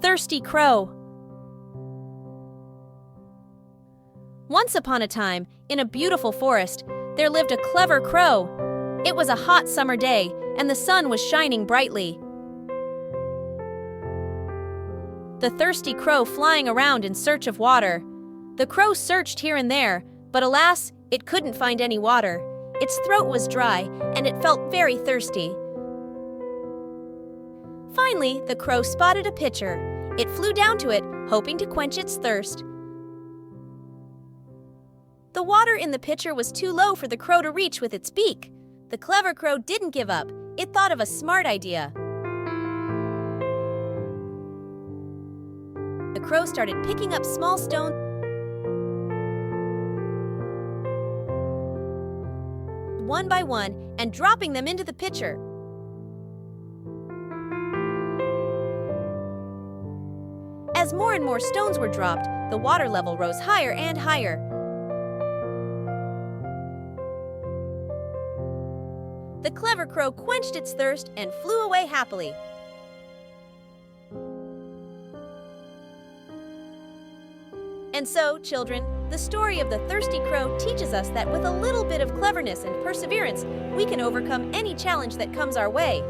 thirsty crow. Once upon a time, in a beautiful forest, there lived a clever crow. It was a hot summer day, and the sun was shining brightly. The thirsty crow flying around in search of water. The crow searched here and there, but alas, it couldn't find any water. Its throat was dry, and it felt very thirsty. Finally, the crow spotted a pitcher. It flew down to it, hoping to quench its thirst. The water in the pitcher was too low for the crow to reach with its beak. The clever crow didn't give up. It thought of a smart idea. The crow started picking up small stones one by one and dropping them into the pitcher. As more and more stones were dropped, the water level rose higher and higher. The clever crow quenched its thirst and flew away happily. And so, children, the story of the thirsty crow teaches us that with a little bit of cleverness and perseverance, we can overcome any challenge that comes our way.